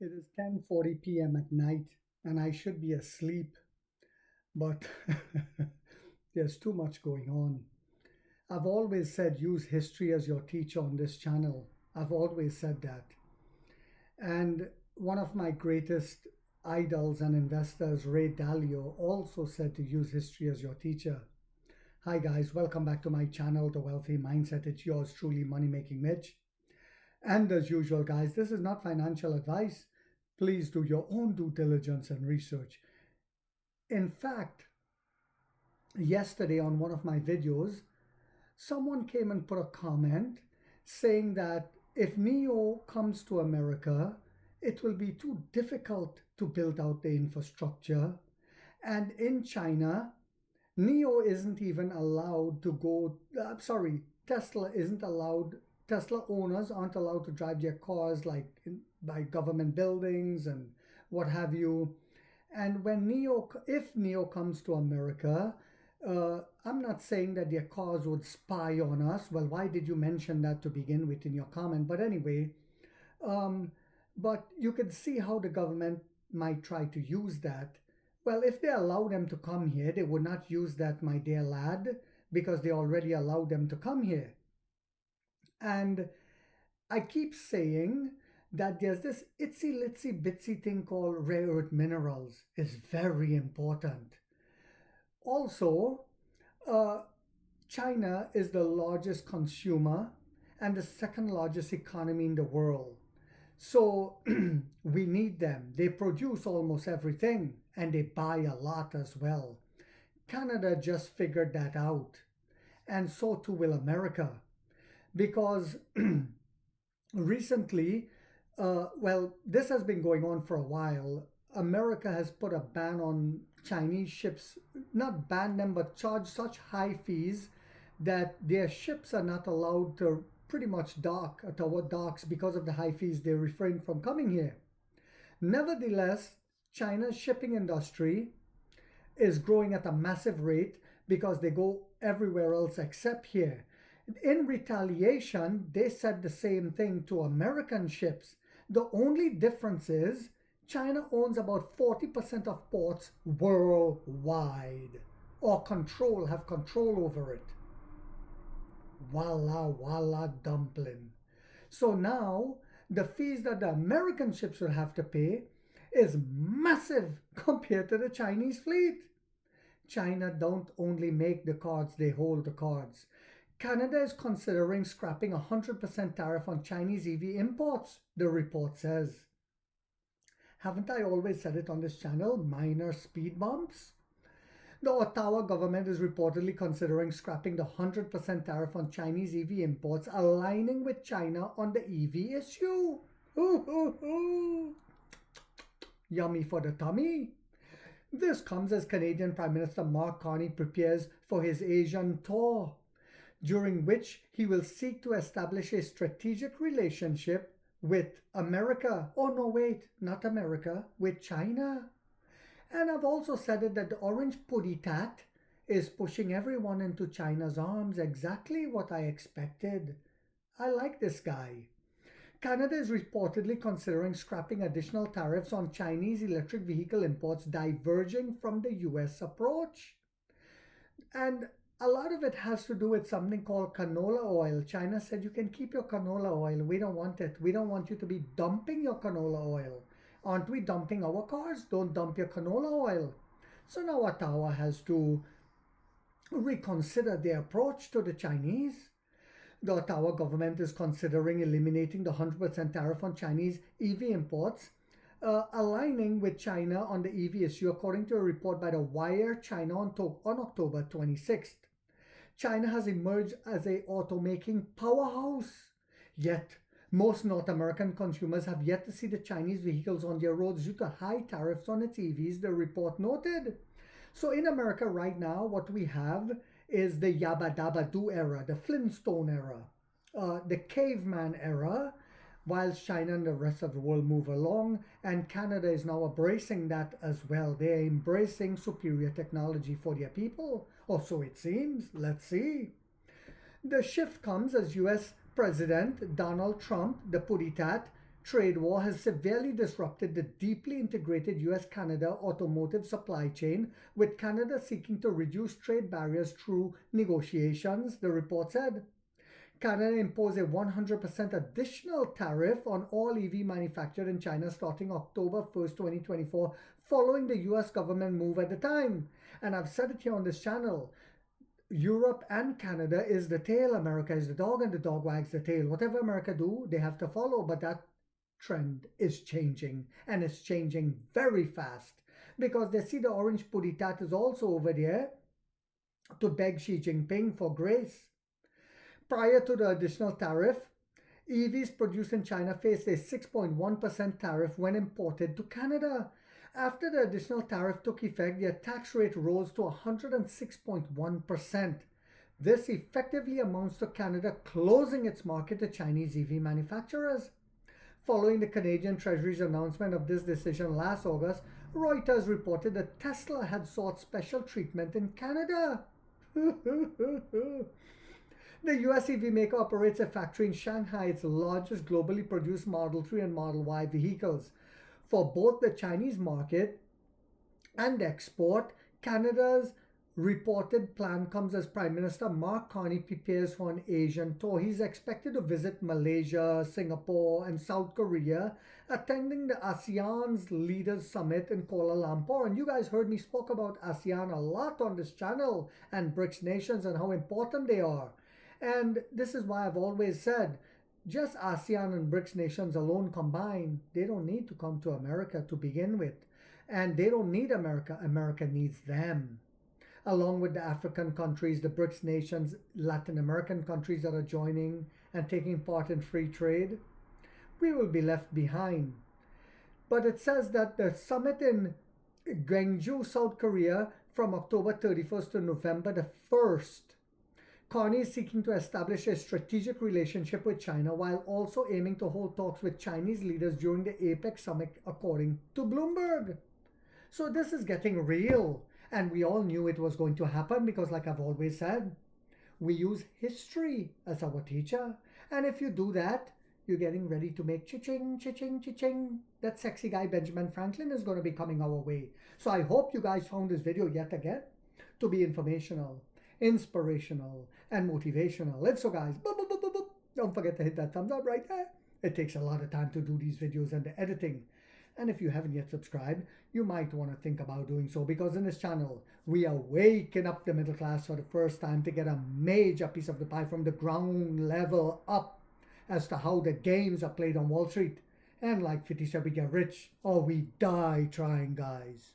It is 10:40 p.m. at night and I should be asleep, but there's too much going on. I've always said use history as your teacher on this channel. I've always said that. And one of my greatest idols and investors, Ray Dalio, also said to use history as your teacher. Hi guys, welcome back to my channel, The Wealthy Mindset. It's yours truly, Money Making Mitch. And as usual, guys, this is not financial advice. Please do your own due diligence and research. In fact, yesterday on one of my videos, someone came and put a comment saying that if NEO comes to America, it will be too difficult to build out the infrastructure. And in China, NEO isn't even allowed to go, Tesla isn't allowed, Tesla owners aren't allowed to drive their cars by government buildings and what have you. And if NEO comes to America, I'm not saying that their cars would spy on us. Well, why did you mention that to begin with in your comment? But anyway, but you can see how the government might try to use that. Well, if they allow them to come here, they would not use that, my dear lad, because they already allowed them to come here. And I keep saying that there's this itsy litsy bitsy thing called rare earth minerals is very important. Also, China is the largest consumer and the second largest economy in the world. So we need them. They produce almost everything and they buy a lot as well. Canada just figured that out, and so too will America, because recently, this has been going on for a while. America has put a ban on Chinese ships, not ban them, but charge such high fees that their ships are not allowed to pretty much dock at our docks because of the high fees. They refrain from coming here. Nevertheless, China's shipping industry is growing at a massive rate because they go everywhere else except here. In retaliation, they said the same thing to American ships. The only difference is China owns about 40% of ports worldwide, or have control over it. Walla walla dumpling. So now the fees that the American ships will have to pay is massive compared to the Chinese fleet. China don't only make the cards, they hold the cards. Canada is considering scrapping 100% tariff on Chinese EV imports, the report says. Haven't I always said it on this channel? Minor speed bumps. The Ottawa government is reportedly considering scrapping the 100% tariff on Chinese EV imports, aligning with China on the EV issue. Ooh, ooh, ooh. Yummy for the tummy. This comes as Canadian Prime Minister Mark Carney prepares for his Asian tour, during which he will seek to establish a strategic relationship with America. Oh no, wait, not America, with China. And I've also said it that the orange puddy tat is pushing everyone into China's arms, exactly what I expected. I like this guy. Canada is reportedly considering scrapping additional tariffs on Chinese electric vehicle imports, diverging from the US approach. And a lot of it has to do with something called canola oil. China said you can keep your canola oil. We don't want it. We don't want you to be dumping your canola oil. Aren't we dumping our cars? Don't dump your canola oil. So now Ottawa has to reconsider their approach to the Chinese. The Ottawa government is considering eliminating the 100% tariff on Chinese EV imports, aligning with China on the EV issue, according to a report by the Wire China on October 26th. China has emerged as an automaking powerhouse, yet most North American consumers have yet to see the Chinese vehicles on their roads due to high tariffs on its EVs, the report noted. So in America right now, what we have is the Yabba Dabba Doo era, the Flintstone era, the caveman era, whilst China and the rest of the world move along, and Canada is now embracing that as well. They're embracing superior technology for their people, or so it seems. Let's see. The shift comes as US President Donald Trump, the puddy tat, trade war has severely disrupted the deeply integrated US-Canada automotive supply chain, with Canada seeking to reduce trade barriers through negotiations, the report said. Canada imposed a 100% additional tariff on all EV manufactured in China starting October 1st, 2024, following the US government move at the time. And I've said it here on this channel. Europe and Canada is the tail, America is the dog, and the dog wags the tail. Whatever America do, they have to follow, but that trend is changing, and it's changing very fast, because they see the orange puddy tat is also over there to beg Xi Jinping for grace. Prior to the additional tariff, EVs produced in China faced a 6.1% tariff when imported to Canada. After the additional tariff took effect, their tax rate rose to 106.1%. This effectively amounts to Canada closing its market to Chinese EV manufacturers. Following the Canadian Treasury's announcement of this decision last August, Reuters reported that Tesla had sought special treatment in Canada. The US EV maker operates a factory in Shanghai, its largest globally produced Model 3 and Model Y vehicles. For both the Chinese market and export, Canada's reported plan comes as Prime Minister Mark Carney prepares for an Asian tour. He's expected to visit Malaysia, Singapore, and South Korea, attending the ASEAN's Leaders Summit in Kuala Lumpur. And you guys heard me spoke about ASEAN a lot on this channel, and BRICS nations and how important they are. And this is why I've always said, just ASEAN and BRICS nations alone combined, they don't need to come to America to begin with. And they don't need America. America needs them. Along with the African countries, the BRICS nations, Latin American countries that are joining and taking part in free trade, we will be left behind. But it says that the summit in Gwangju, South Korea, from October 31st to November the 1st, Carney is seeking to establish a strategic relationship with China while also aiming to hold talks with Chinese leaders during the APEC summit, according to Bloomberg. So this is getting real. And we all knew it was going to happen because, like I've always said, we use history as our teacher. And if you do that, you're getting ready to make cha-ching, cha-ching, cha-ching. That sexy guy, Benjamin Franklin, is going to be coming our way. So I hope you guys found this video yet again to be informational, inspirational, and motivational. If so, guys, don't forget to hit that thumbs up right there. It takes a lot of time to do these videos and the editing. And if you haven't yet subscribed, you might want to think about doing so, because in this channel, we are waking up the middle class for the first time to get a major piece of the pie from the ground level up as to how the games are played on Wall Street. And like 50 said, we get rich or we die trying, guys.